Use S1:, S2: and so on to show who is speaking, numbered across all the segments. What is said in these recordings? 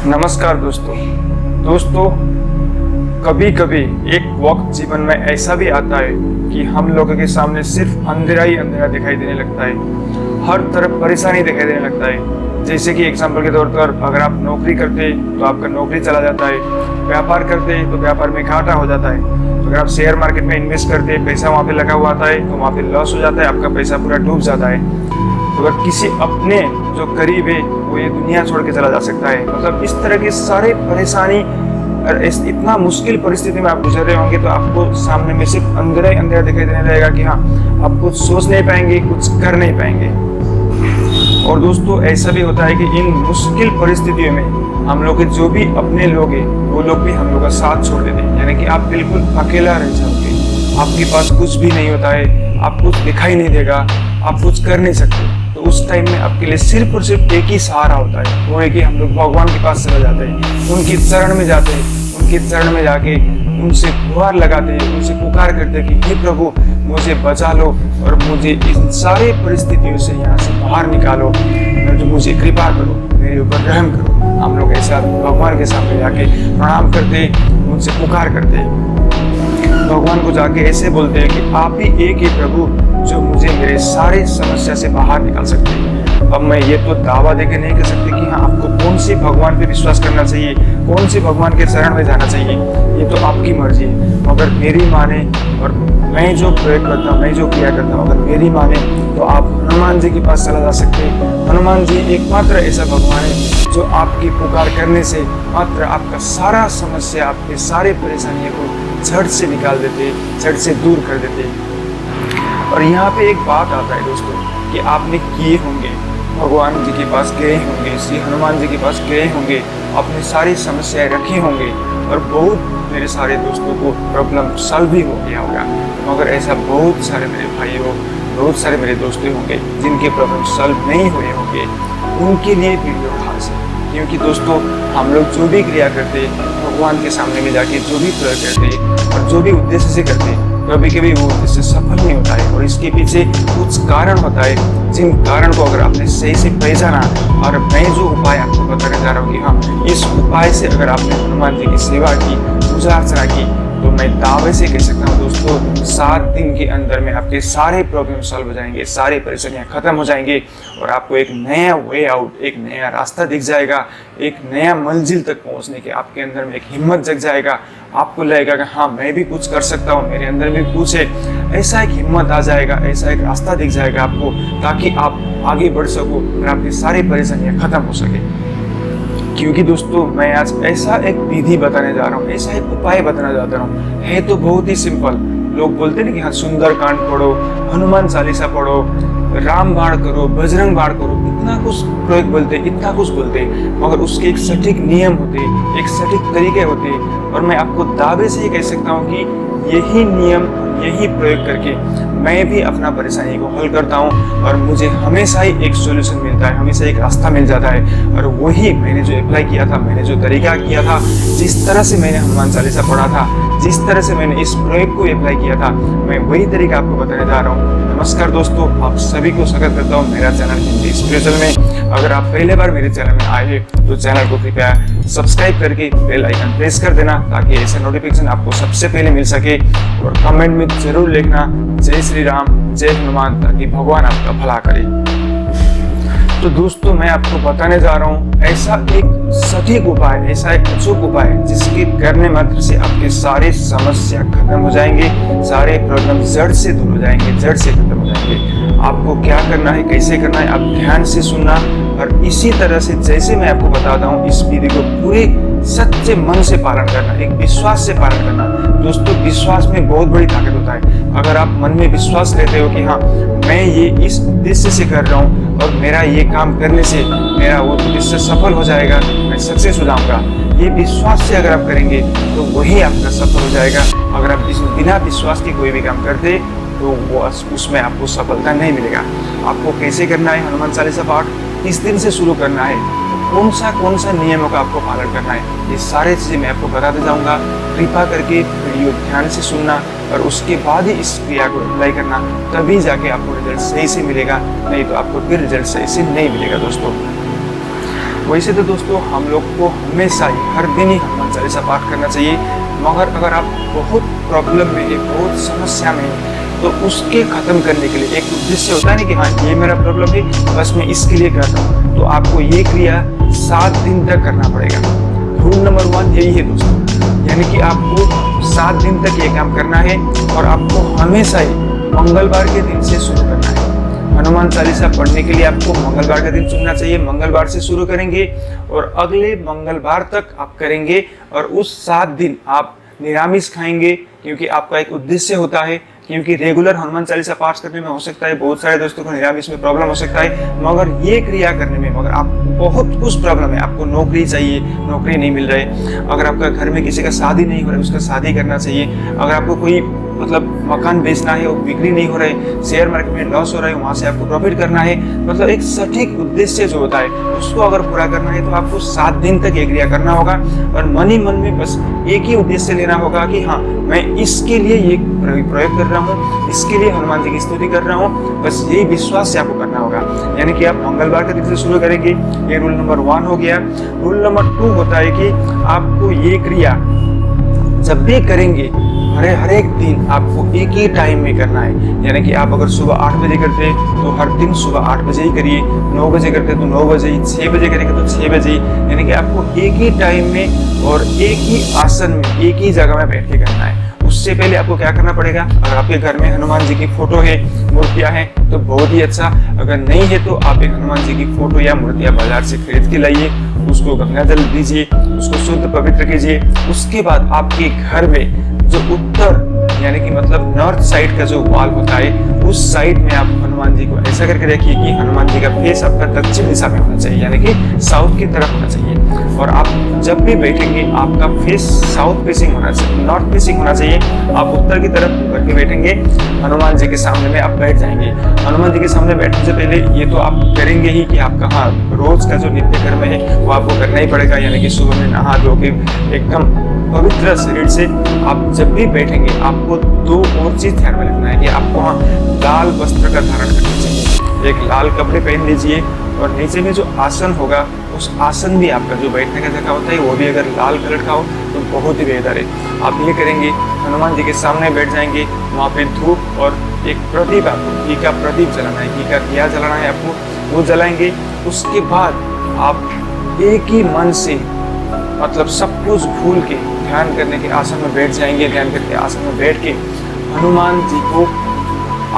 S1: नमस्कार दोस्तों, कभी कभी एक वक्त जीवन में ऐसा भी आता है कि हम लोगों के सामने सिर्फ अंधेरा ही अंधेरा दिखाई देने लगता है। हर तरफ परेशानी दिखाई देने लगता है। जैसे कि एग्जाम्पल के तौर पर अगर आप नौकरी करते हैं तो आपका नौकरी चला जाता है, व्यापार करते हैं तो व्यापार में घाटा हो जाता है, अगर आप शेयर मार्केट में इन्वेस्ट करते हैं, पैसा वहाँ पे लगा हुआ आता है तो वहाँ पे लॉस हो जाता है, आपका पैसा पूरा डूब जाता है। तो अगर किसी अपने जो करीब है वो ये दुनिया छोड़ के चला जा सकता है। मतलब इस तरह के सारे परेशानी और इतना मुश्किल परिस्थिति में आप गुजर रहे होंगे तो आपको सामने में सिर्फ अंधेरा ही अंधेरा दिखाई देने लगेगा कि हाँ, आप कुछ सोच नहीं पाएंगे, कुछ कर नहीं पाएंगे। और दोस्तों, ऐसा भी होता है कि इन मुश्किल परिस्थितियों में हम लोग के जो भी अपने लोग हैं वो लोग भी हम लोग का साथ छोड़ देते हैं। यानी कि आप बिल्कुल अकेला रह जाओगे, आपके पास कुछ भी नहीं होता है, आप कुछ दिखाई नहीं देगा, आप कुछ कर नहीं सकते। तो उस टाइम में आपके लिए सिर्फ और सिर्फ एक ही सहारा होता है, वो है कि हम लोग भगवान के पास चले जाते हैं, उनके चरण में जाते हैं, उनके चरण में जाके उनसे गुहार लगाते हैं, उनसे पुकार करते हैं कि हे प्रभु मुझे बचा लो और मुझे इन सारे परिस्थितियों से यहाँ से बाहर निकालो, तो मुझे कृपा करो, मेरे ऊपर रहम करो। हम लोग ऐसा भगवान के सामने जाके प्रणाम करते, उनसे पुकार करते, भगवान को जाके ऐसे बोलते हैं कि आप ही एक ही प्रभु जो मुझे मेरे सारे समस्या से बाहर निकाल सकते हैं। अब मैं ये तो दावा देके नहीं कह सकती कि हाँ, आपको कौन सी भगवान पे विश्वास करना चाहिए, कौन सी भगवान के शरण में जाना चाहिए, ये तो आपकी मर्जी है। मगर मेरी माने और मैं जो प्रयोग करता हूँ, मैं जो क्रिया करता हूँ, अगर मेरी माने तो आप हनुमान जी के पास चला जा सकते हैं। हनुमान जी एकमात्र ऐसा भगवान है जो आपकी पुकार करने से मात्र आपका सारा समस्या, आपके सारे परेशानियों को झट से निकाल देते, झट से दूर कर देते। और यहाँ पे एक बात आता है दोस्तों कि आपने किए होंगे, भगवान जी के पास गए होंगे, श्री हनुमान जी के पास गए होंगे, अपनी सारी समस्याएं रखी होंगे और बहुत मेरे सारे दोस्तों को प्रॉब्लम सॉल्व भी हो गया होगा। मगर ऐसा बहुत सारे मेरे भाइयों, बहुत सारे मेरे दोस्तों होंगे जिनके प्रॉब्लम सॉल्व नहीं हुए होंगे। उनके लिए वीडियो खास है, क्योंकि दोस्तों हम लोग जो भी क्रिया करते, भगवान के सामने में जाके जो भी प्रयोग करते और जो भी उद्देश्य से करते, कभी कभी वो उद्देश्य सफल नहीं होता है। और इसके पीछे कुछ कारण होता है, जिन कारण को अगर आपने सही से पहचाना, और मैं जो उपाय आपको बताने जा रहा हूँ कि हाँ, इस उपाय से अगर आपने हनुमान जी की सेवा की, पूजा अर्चना की, तो मैं दावे से कह सकता हूँ दोस्तों 7 दिन के अंदर में आपके सारे प्रॉब्लम सॉल्व हो जाएंगे, सारे परेशानियाँ खत्म हो जाएंगे और आपको एक नया वे आउट, एक नया रास्ता दिख जाएगा, एक नया मंजिल तक पहुँचने के आपके अंदर में एक हिम्मत जग जाएगा। आपको लगेगा कि हाँ, मैं भी कुछ कर सकता हूँ, मेरे अंदर भी कुछ है, ऐसा एक हिम्मत आ जाएगा, ऐसा एक रास्ता दिख जाएगा आपको, ताकि आप आगे बढ़ सको और आपकी सारी परेशानियाँ खत्म हो सके। क्योंकि दोस्तों, मैं आज ऐसा एक विधि बताने जा रहा हूँ, ऐसा एक उपाय बताना चाहता हूँ, है तो बहुत ही सिंपल। लोग बोलते हैं कि हाँ, सुंदर कांड पढ़ो, हनुमान चालीसा पढ़ो, राम बाण करो, बजरंग बाण करो, इतना कुछ प्रयोग बोलते, इतना कुछ बोलते, मगर उसके एक सटीक नियम होते, एक सटीक तरीके होते। और मैं आपको दावे से ये कह सकता हूँ कि यही नियम, यही प्रयोग करके मैं भी अपना परेशानी को हल करता हूँ और मुझे हमेशा ही एक सोल्यूशन मिलता है, हमेशा एक रास्ता मिल जाता है। और वही मैंने जो अप्लाई किया था, मैंने जो तरीका किया था, जिस तरह से मैंने हनुमान चालीसा पढ़ा था, जिस तरह से मैंने इस प्रयोग को अप्लाई किया था, मैं वही तरीका आपको बताने जा रहा हूँ। नमस्कार दोस्तों, आप सभी को स्वागत करता हूँ मेरा चैनल हिंदी स्पिरिचुअल में। अगर आप पहले बार मेरे चैनल में आए हैं तो चैनल को कृपया सब्सक्राइब करके बेल आइकन प्रेस कर देना, ताकि ऐसे नोटिफिकेशन आपको सबसे पहले मिल सके। और कमेंट में जरूर लिखना जय श्री राम, जय हनुमान, ताकि भगवान आपका भला करे। तो दोस्तों, मैं आपको बताने जा रहा हूँ ऐसा एक सटीक उपाय, ऐसा एक अचूक उपाय जिसके करने मात्र से आपके सारे समस्या खत्म हो जाएंगे, सारे प्रॉब्लम जड़ से दूर हो जाएंगे, जड़ से खत्म हो जाएंगे। आपको क्या करना है, कैसे करना है, आप ध्यान से सुनना और इसी तरह से जैसे मैं आपको बताता हूँ, इस विधि को पूरे सच्चे मन से पालन करना, एक विश्वास से पालन करना। दोस्तों, विश्वास में बहुत बड़ी ताकत होता है। अगर आप मन में विश्वास लेते हो कि हाँ, मैं ये इस उद्देश्य से कर रहा हूँ और मेरा ये काम करने से मेरा वो उद्देश्य सफल हो जाएगा, मैं सक्सेस हो जाऊंगा, ये विश्वास से अगर आप करेंगे तो वही आपका सफल हो जाएगा। अगर आप बिना विश्वास के कोई भी काम करते तो वो उसमें आपको सफलता नहीं मिलेगा। आपको कैसे करना है हनुमान चालीसा पाठ, किस दिन से शुरू करना है, कौन सा नियमों का आपको पालन करना है, ये सारे चीज़ें मैं आपको बताते जाऊंगा। कृपा करके वीडियो ध्यान से सुनना और उसके बाद ही इस क्रिया को अप्लाई करना, तभी जाके आपको रिजल्ट सही से मिलेगा, नहीं तो आपको फिर रिजल्ट सही से नहीं मिलेगा। दोस्तों, वैसे तो दोस्तों हम लोग को हमेशा ही हर दिन ही हनुमान चालीसा पाठ करना चाहिए, मगर अगर आप बहुत प्रॉब्लम में है, बहुत समस्या में है, तो उसके खत्म करने के लिए एक उद्देश्य होता है ना कि हाँ ये मेरा प्रॉब्लम है, बस मैं इसके लिए करता हूँ, तो आपको ये क्रिया 7 दिन तक करना पड़ेगा। रूल नंबर 1 यही है दोस्तों, यानी कि आपको 7 दिन तक ये काम करना है और आपको हमेशा ही मंगलवार के दिन से शुरू करना है। हनुमान चालीसा पढ़ने के लिए आपको मंगलवार का दिन चुनना चाहिए। मंगलवार से शुरू करेंगे और अगले मंगलवार तक आप करेंगे और उस 7 दिन आप निरामिष खाएंगे, क्योंकि आपका एक उद्देश्य होता है। क्योंकि रेगुलर हनुमान चालीसा पाठ करने में हो सकता है बहुत सारे दोस्तों को निरामिष में प्रॉब्लम हो सकता है, मगर ये क्रिया करने में मगर आपको बहुत कुछ प्रॉब्लम है, आपको नौकरी चाहिए, नौकरी नहीं मिल रही, अगर आपका घर में किसी का शादी नहीं हो रहा है उसका शादी करना चाहिए, अगर आपको कोई मतलब मकान बेचना है वो बिक्री नहीं हो रहा है, शेयर मार्केट में लॉस हो रहा है वहाँ से आपको प्रॉफिट करना है, मतलब एक सटीक उद्देश्य जो होता है उसको अगर पूरा करना है तो आपको 7 दिन तक ये क्रिया करना होगा और मन ही मन में बस एक ही उद्देश्य लेना होगा कि हाँ मैं इसके लिए ये प्रयोग कर रहा हूँ, इसके लिए हनुमान जी की स्तुति कर रहा हूँ, बस यही विश्वास से आपको करना होगा। यानी कि आप मंगलवार के दिन से शुरू करेंगे, ये रूल नंबर 1 हो गया। रूल नंबर 2 होता है कि आपको ये क्रिया जब भी करेंगे हर एक दिन आपको एक ही टाइम में करना है। यानी कि आप अगर सुबह 8 बजे करते हैं तो हर दिन सुबह 8 बजे ही करिए, 9 बजे करते हैं तो 9 बजे ही, 6 बजे करेंगे तो 6 बजे ही। यानी कि आपको एक ही टाइम में और एक ही आसन में एक ही जगह में बैठ के करना है। उससे पहले आपको क्या करना पड़ेगा, अगर आपके घर में हनुमान जी की फोटो है, मूर्तियां हैं तो बहुत ही अच्छा, अगर नहीं है तो आप एक हनुमान जी की फोटो या मूर्तियां बाजार से खरीद के लाइए, उसको गंगा जल दीजिए, उसको शुद्ध पवित्र कीजिए। उसके बाद आपके घर में जो उत्तर यानी कि मतलब नॉर्थ साइड का जो वॉल होता है उस साइड में आप हनुमान जी को ऐसा करके रखिए कि हनुमान जी का फेस आपका दक्षिण दिशा में होना चाहिए, यानी कि साउथ की तरफ होना चाहिए। और आप जब भी बैठेंगे आपका फेस साउथ फेसिंग होना चाहिए, नॉर्थ फेसिंग होना चाहिए। आप उत्तर की तरफ करके बैठेंगे, हनुमान जी के सामने में आप बैठ जाएंगे। हनुमान जी के सामने बैठने से पहले ये तो आप करेंगे ही कि आपका हाँ रोज का जो नित्य कर्म है वो आपको करना ही पड़ेगा, यानी कि सुबह में नहा धो के एकदम पवित्र शरीर से आप जब भी बैठेंगे आपको 2 और चीज ध्यान में रखना है कि आपको हाँ लाल वस्त्र का धारण करना चाहिए, एक लाल कपड़े पहन लीजिए और नीचे में जो आसन होगा उस आसन भी आपका जो बैठने का जगह होता है वो भी अगर लाल कलर का हो तो बहुत ही बेहतर है। आप ये करेंगे, हनुमान जी के सामने बैठ जाएंगे, वहाँ पे धूप और एक प्रदीप, आपको घी का प्रदीप जलाना है, घी का दिया जलाना है आपको, वो जलाएंगे। उसके बाद आप एक ही मन से मतलब सब कुछ भूल के ध्यान करने के आसन में बैठ जाएंगे। ध्यान करके आसन में बैठ के हनुमान जी को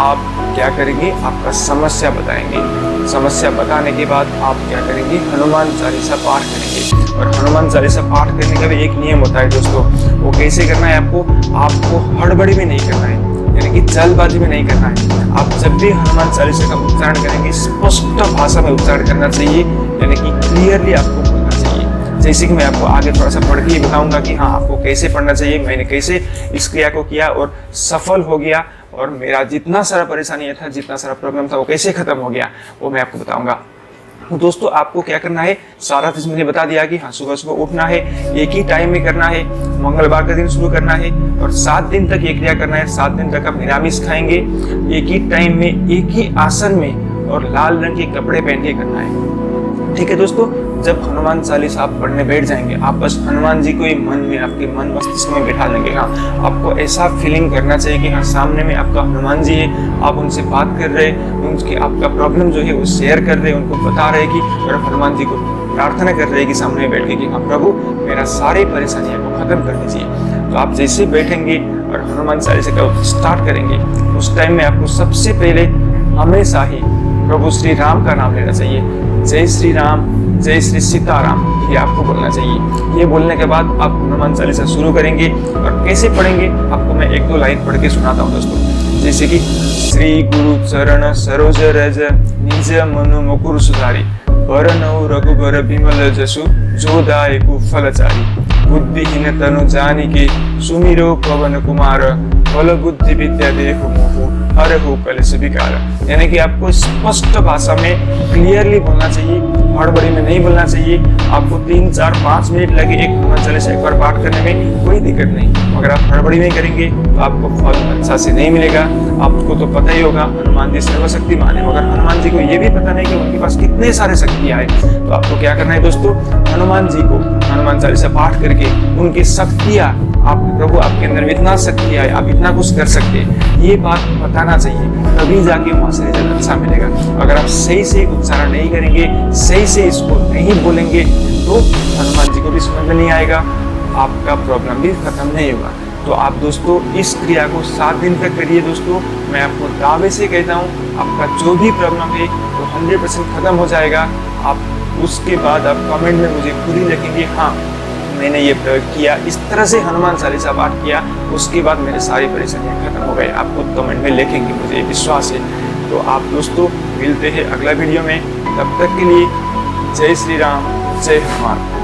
S1: आप क्या करेंगे, आपका समस्या बताएंगे। समस्या बताने के बाद आप क्या करेंगे, हनुमान चालीसा पाठ करेंगे। और हनुमान चालीसा पाठ करने का भी एक नियम होता है दोस्तों, वो कैसे करना है आपको हड़बड़ी में नहीं करना है, यानी कि जल्दबाजी में नहीं करना है। आप जब भी हनुमान चालीसा का उच्चारण करेंगे स्पष्ट भाषा में उच्चारण करना चाहिए, यानी कि क्लियरली आपको बोलना चाहिए। जैसे कि मैं आपको आगे थोड़ा सा पढ़ के बताऊंगा कि हाँ आपको कैसे पढ़ना चाहिए, मैंने कैसे इस क्रिया को किया और सफल हो गया, और मेरा जितना सारा परेशानी था, जितना सारा प्रॉब्लम था वो कैसे खत्म हो गया, वो मैं आपको बताऊंगा। तो दोस्तों आपको क्या करना है, सारा चीज मैंने बता दिया कि हाँ सुबह सुबह उठना है, एक ही टाइम में करना है, मंगलवार का दिन शुरू करना है और 7 दिन तक ये क्रिया करना है। 7 दिन तक आप निरामिष खाएंगे, एक ही टाइम में एक ही आसन में और लाल रंग के कपड़े पहन के करना है। ठीक है दोस्तों, जब हनुमान चालीसा आप पढ़ने बैठ जाएंगे, आप बस हनुमान जी को ही मन में, आपके मन मस्तिष्क में बैठा लेंगे। हाँ आपको ऐसा फीलिंग करना चाहिए कि हाँ सामने में आपका हनुमान जी है, आप उनसे बात कर रहे हैं, उनकी आपका प्रॉब्लम जो है वो शेयर कर रहे हैं, उनको बता रहे कि, और हनुमान जी को प्रार्थना कर रहे हैं कि सामने बैठ के कि हाँ प्रभु मेरा सारी परेशानियों को खत्म कर दीजिए। तो आप जैसे बैठेंगे और हनुमान चालीसा का स्टार्ट करेंगे, उस टाइम में आपको सबसे पहले हमेशा ही प्रभु श्री राम का नाम लेना चाहिए। जय श्री राम, जय श्री सीताराम, ये आपको बोलना चाहिए। ये बोलने के बाद आप हनुमान चालीसा शुरू करेंगे। और कैसे पढ़ेंगे आपको मैं 1-2 लाइन पढ़ के सुनाता हूँ दोस्तों। जैसे कि श्री गुरु चरण सरोज रज निज मनु मुकुर सुधारी, वरनौ रघुबर बिमल जसु जो दायकु फलचारी, बुद्धिहीन तनु जानिके सुमिरो पवन कुमार, बल बुद्धि विद्या देहु मोहु हर हो कलेश विकार। यानी कि आपको स्पष्ट भाषा में क्लियरली बोलना चाहिए हड़बड़ी में नहीं बोलना चाहिए। आपको 3, 4, 5 मिनट लगे एक हनुमान चालीसा एक बार पाठ करने में, कोई दिक्कत नहीं। अगर आप हड़बड़ी में करेंगे तो आपको फल अच्छा से नहीं मिलेगा। आपको तो पता ही होगा हनुमान जी सर्वशक्तिमान है, मगर हनुमान जी को ये भी पता नहीं कि उनके पास कितने सारे शक्तियाँ हैं। तो आपको क्या करना है दोस्तों, हनुमान जी को हनुमान चालीसा पाठ करके उनकी शक्तियाँ, आप प्रभु आपके अंदर में इतना शक्तियाँ है, आप इतना कुछ कर सकते हैं, ये बात बताना चाहिए, तभी जाके वहाँ से रिजल्ट अच्छा मिलेगा। अगर आप सही से उच्चारण नहीं करेंगे, सही से इसको नहीं बोलेंगे तो हनुमान जी को भी समझ में नहीं आएगा, आपका प्रॉब्लम भी खत्म नहीं होगा। तो आप दोस्तों इस क्रिया को 7 दिन तक करिए दोस्तों। मैं आपको दावे से कहता हूँ आपका जो भी प्रॉब्लम है वो 100% खत्म हो जाएगा। आप उसके बाद आप कमेंट में मुझे खुद ही लिखेंगे, हाँ मैंने ये प्रयोग किया, इस तरह से हनुमान चालीसा पाठ किया, उसके बाद मेरे सारी परेशानियां खत्म हो गई। आप खुद कमेंट में लिखेंगे, मुझे विश्वास है। तो आप दोस्तों मिलते हैं अगला वीडियो में, तब तक के लिए जय श्री राम, जय हनुमान।